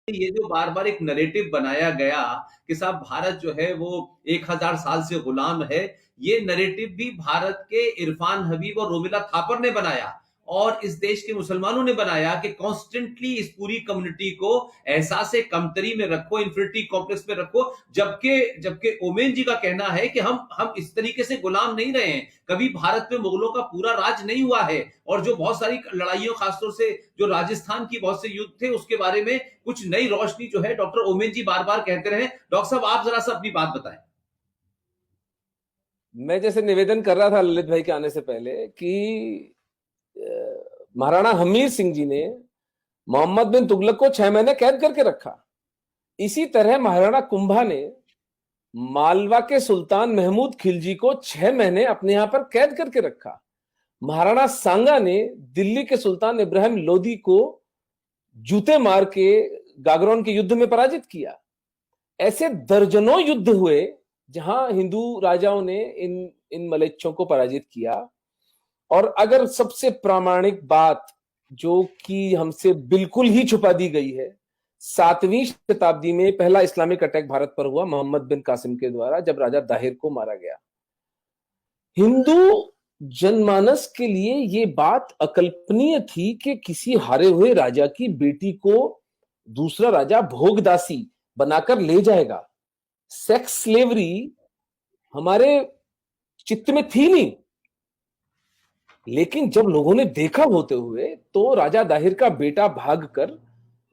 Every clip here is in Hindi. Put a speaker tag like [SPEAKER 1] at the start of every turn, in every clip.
[SPEAKER 1] ये जो बार बार एक नरेटिव बनाया गया कि साहब भारत जो है वो 1000 साल से गुलाम है, ये नरेटिव भी भारत के इरफान हबीब और रोमिला थापर ने बनाया और इस देश के मुसलमानों ने बनाया कि कॉन्स्टेंटली इस पूरी कम्युनिटी को एहसास कमतरी में रखो, इंफिनिटी कॉम्प्लेक्स में रखो। जबकि जबकि ओमेन जी का कहना है कि हम इस तरीके से गुलाम नहीं रहे हैं, कभी भारत में मुगलों का पूरा राज नहीं हुआ है, और जो बहुत सारी लड़ाइयों, खासतौर से जो राजस्थान की बहुत से युद्ध थे, उसके बारे में कुछ नई रोशनी जो है डॉक्टर ओमेन जी बार बार कहते रहे। डॉक्टर साहब, आप जरा सा अपनी बात बताएं।
[SPEAKER 2] मैं जैसे निवेदन कर रहा था ललित भाई के आने से पहले कि महाराणा हमीर सिंह जी ने मोहम्मद बिन तुगलक को 6 महीने कैद करके रखा। इसी तरह महाराणा कुंभा ने मालवा के सुल्तान महमूद खिलजी को 6 महीने अपने यहां पर कैद करके रखा। महाराणा सांगा ने दिल्ली के सुल्तान इब्राहिम लोदी को जूते मार के गागरोन के युद्ध में पराजित किया। ऐसे दर्जनों युद्ध हुए जहां हिंदू राजाओं ने इन इन मलेच्छों को पराजित किया। और अगर सबसे प्रामाणिक बात जो कि हमसे बिल्कुल ही छुपा दी गई है, 7वीं शताब्दी में पहला इस्लामिक अटैक भारत पर हुआ मोहम्मद बिन कासिम के द्वारा, जब राजा दाहिर को मारा गया। हिंदू जनमानस के लिए ये बात अकल्पनीय थी कि किसी हारे हुए राजा की बेटी को दूसरा राजा भोगदासी बनाकर ले जाएगा। सेक्स स्लेवरी हमारे चित्त में थी नहीं, लेकिन जब लोगों ने देखा होते हुए तो राजा दाहिर का बेटा भागकर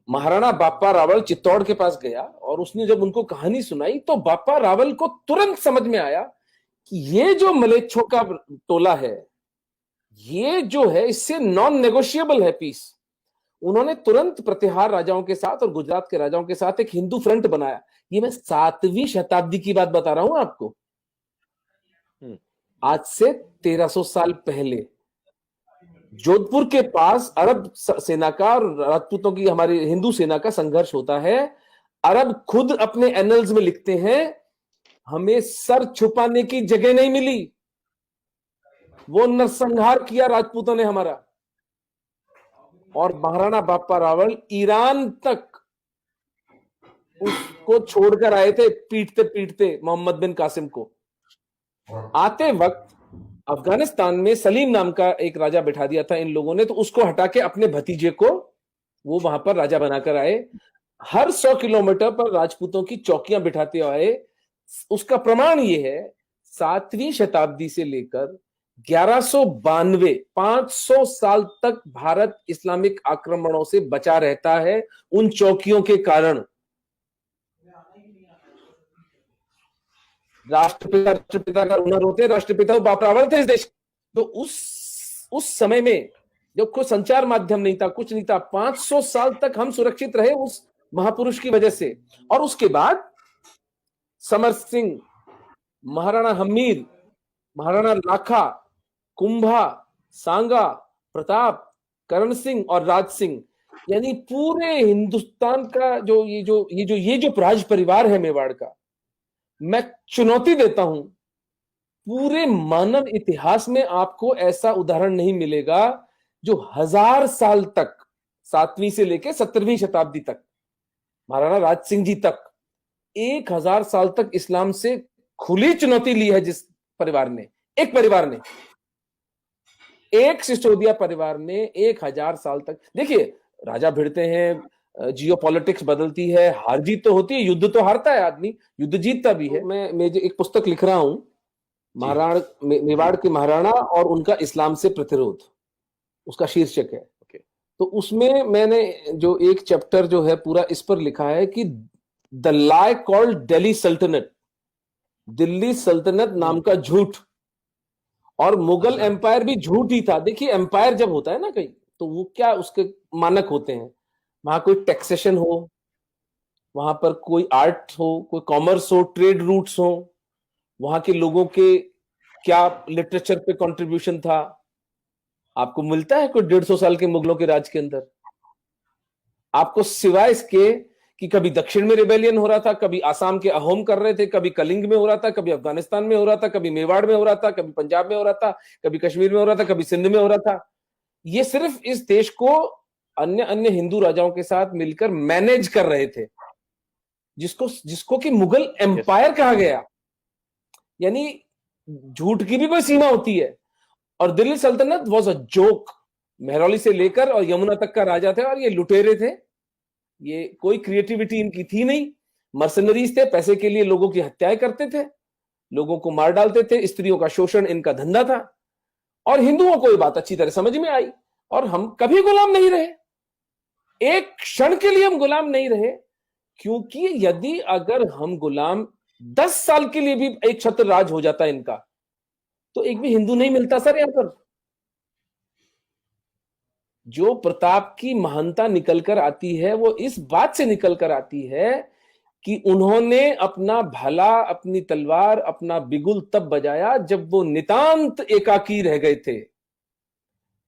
[SPEAKER 2] महाराणा बाप्पा रावल चित्तौड़ के पास गया और उसने जब उनको कहानी सुनाई तो बाप्पा रावल को तुरंत समझ में आया कि ये जो मलेच्छों का टोला है, ये जो है इससे नॉन नेगोशिएबल है पीस। उन्होंने तुरंत प्रतिहार राजाओं के साथ और गुजरात के राजाओं के साथ एक हिंदू फ्रंट बनाया। ये मैं 7वीं शताब्दी की बात बता रहा हूं आपको, आज से 1300 साल पहले। जोधपुर के पास अरब सेना का और राजपूतों की, हमारी हिंदू सेना का संघर्ष होता है। अरब खुद अपने एनल्स में लिखते हैं, हमें सर छुपाने की जगह नहीं मिली, वो नरसंहार किया राजपूतों ने हमारा। और महाराणा बाप्पा रावल ईरान तक उसको छोड़कर आए थे, पीटते पीटते मोहम्मद बिन कासिम को। आते वक्त अफगानिस्तान में सलीम नाम का एक राजा बिठा दिया था इन लोगों ने, तो उसको हटा के अपने भतीजे को वो वहां पर राजा बनाकर आए। हर 100 किलोमीटर पर राजपूतों की चौकियां बिठाते आए। उसका प्रमाण ये है, 7वीं शताब्दी से लेकर 1192, 500 साल तक भारत इस्लामिक आक्रमणों से बचा रहता है उन चौकियों के कारण। राष्ट्रपिता का हुनर होते, राष्ट्रपिता बाप रावल थे इस देश। तो उस समय में जब कोई संचार माध्यम नहीं था, कुछ नहीं था, 500 साल तक हम सुरक्षित रहे उस महापुरुष की वजह से। और उसके बाद समर सिंह, महाराणा हमीर, महाराणा लाखा, कुंभा, सांगा, प्रताप, करण सिंह और राज सिंह, यानी पूरे हिंदुस्तान का जो राज परिवार है मेवाड़ का, मैं चुनौती देता हूं, पूरे मानव इतिहास में आपको ऐसा उदाहरण नहीं मिलेगा जो 1000 साल तक, 7वीं से लेकर 17वीं शताब्दी तक, महाराणा राज सिंह जी तक 1000 साल तक इस्लाम से खुली चुनौती ली है। जिस परिवार ने, एक परिवार ने, एक सिसोदिया परिवार ने 1000 साल तक, देखिए राजा भिड़ते हैं, जियो पॉलिटिक्स बदलती है, हार जीत तो होती है, युद्ध तो हारता है आदमी, युद्ध जीतता भी है। मैं जो एक पुस्तक लिख रहा हूं, मेवाड़ के महाराणा और उनका इस्लाम से प्रतिरोध, उसका शीर्षक है। तो उसमें मैंने जो एक चैप्टर जो है पूरा इस पर लिखा है कि द लाई कॉल्ड दिल्ली सल्तनत, दिल्ली सल्तनत नाम का झूठ, और मुगल एम्पायर भी झूठ ही था। देखिए एम्पायर जब होता है ना कहीं, तो वो क्या उसके मानक होते हैं, वहां कोई टैक्सेशन हो, वहां पर कोई आर्ट हो, कोई कॉमर्स हो, ट्रेड रूट्स हो, वहां के लोगों के क्या लिटरेचर पे कंट्रीब्यूशन था, आपको मिलता है कोई 150 साल के मुगलों के राज के अंदर? आपको सिवाय इसके कि कभी दक्षिण में रिबेलियन हो रहा था, कभी आसाम के अहोम कर रहे थे, कभी कलिंग में हो रहा था, कभी अफगानिस्तान में हो रहा था, कभी मेवाड़ में हो रहा था, कभी पंजाब में हो रहा था, कभी कश्मीर में हो रहा था, कभी सिंध में हो रहा था। ये सिर्फ इस देश को अन्य अन्य हिंदू राजाओं के साथ मिलकर मैनेज कर रहे थे, जिसको कि मुगल एम्पायर कहा गया। यानी झूठ की भी कोई सीमा होती है। और दिल्ली सल्तनत वॉज अ जोक। मेहरौली से लेकर और यमुना तक का राजा थे, और ये लुटेरे थे, ये कोई क्रिएटिविटी इनकी थी नहीं। मर्सनरीज थे, पैसे के लिए लोगों की हत्याएं करते थे, लोगों को मार डालते थे, स्त्रियों का शोषण इनका धंधा था। और हिंदुओं को ये बात अच्छी तरह समझ में आई, और हम कभी गुलाम नहीं रहे, एक क्षण के लिए हम गुलाम नहीं रहे। क्योंकि यदि अगर हम गुलाम 10 साल के लिए भी एक छत्र राज हो जाता है इनका, तो एक भी हिंदू नहीं मिलता सर यहां पर। जो प्रताप की महानता निकल कर आती है वो इस बात से निकल कर आती है कि उन्होंने अपना भाला, अपनी तलवार, अपना बिगुल तब बजाया जब वो नितांत एकाकी रह गए थे।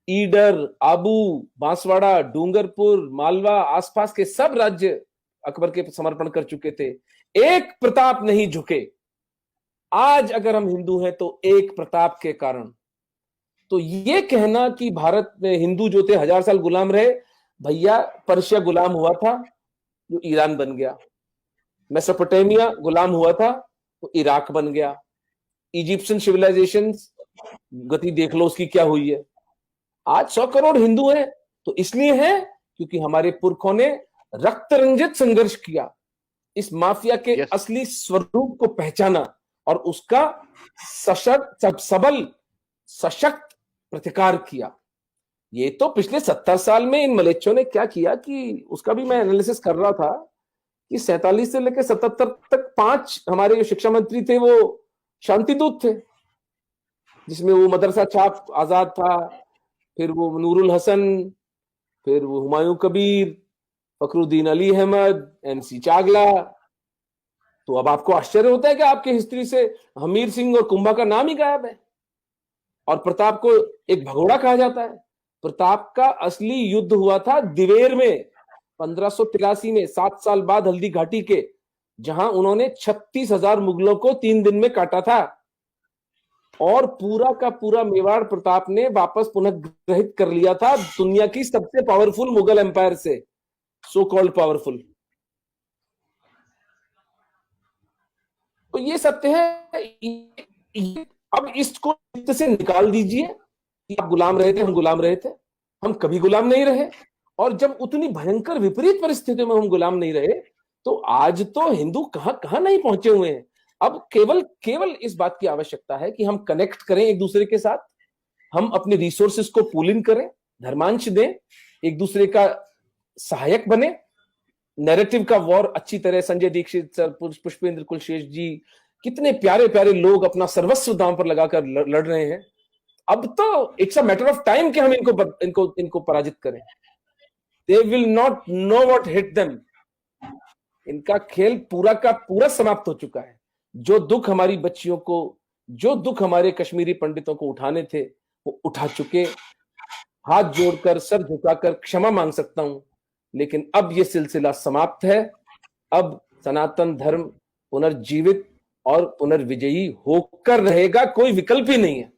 [SPEAKER 2] ईडर, आबू, बांसवाड़ा, डूंगरपुर, मालवा, आसपास के सब राज्य अकबर के समर्पण कर चुके थे, एक प्रताप नहीं झुके। आज अगर हम हिंदू हैं तो एक प्रताप के कारण। तो ये कहना कि भारत में हिंदू जो थे 1000 साल गुलाम रहे, भैया पर्शिया गुलाम हुआ था जो ईरान बन गया, मेसोपोटामिया गुलाम हुआ था तो इराक बन गया, इजिप्शियन सिविलाइजेशन गति देख लो उसकी क्या हुई है। आज 100 करोड़ हिंदू हैं तो इसलिए है क्योंकि हमारे पुरखों ने रक्त रंजित संघर्ष किया, इस माफिया के असली स्वरूप को पहचाना और उसका सशक्त, सबल, सशक्त प्रतिकार किया। ये तो पिछले 70 साल में इन मलेच्छों ने क्या किया कि उसका भी मैं एनालिसिस कर रहा था कि 47 से लेकर 77 तक 5 हमारे जो शिक्षा मंत्री थे वो शांतिदूत थे, जिसमें वो मदरसा छाप आजाद था, फिर वो नूरुल हसन, फिर वो हुमायूं कबीर, फखरुद्दीन अली अहमद, एमसी चागला। तो अब आपको आश्चर्य होता है कि आपके हिस्ट्री से हमीर सिंह और कुंभा का नाम ही गायब है, और प्रताप को एक भगोड़ा कहा जाता है। प्रताप का असली युद्ध हुआ था दिवेर में 1583 में, 7 साल बाद हल्दी घाटी के, जहां उन्होंने 36,000 मुगलों को 3 दिन में काटा था, और पूरा का पूरा मेवाड़ प्रताप ने वापस पुनः ग्रहित कर लिया था दुनिया की सबसे पावरफुल मुगल एम्पायर से, सो कॉल्ड पावरफुल। तो ये सत्य है। अब इसको से निकाल दीजिए कि आप गुलाम रहे थे, हम गुलाम रहे थे, हम कभी गुलाम नहीं रहे। और जब उतनी भयंकर विपरीत परिस्थितियों में हम गुलाम नहीं रहे, तो आज तो हिंदू कहां कहां नहीं पहुंचे हुए हैं। अब केवल इस बात की आवश्यकता है कि हम कनेक्ट करें एक दूसरे के साथ, हम अपने रिसोर्सेस को पूल इन करें, धर्मांश दें, एक दूसरे का सहायक बने। नैरेटिव का वॉर अच्छी तरह संजय दीक्षित सर, पुष्पेंद्र कुलशेष जी, कितने प्यारे प्यारे लोग अपना सर्वस्व दांव पर लगाकर लड़ रहे हैं। अब तो it's a matter of time कि हम इनको पराजित करें। They will not know what hit them. इनका खेल पूरा का पूरा समाप्त हो चुका है। जो दुख हमारी बच्चियों को, जो दुख हमारे कश्मीरी पंडितों को उठाने थे वो उठा चुके। हाथ जोड़कर, सर झुकाकर क्षमा मांग सकता हूं, लेकिन अब यह सिलसिला समाप्त है। अब सनातन धर्म पुनर्जीवित और पुनर्विजयी होकर रहेगा, कोई विकल्प ही नहीं है।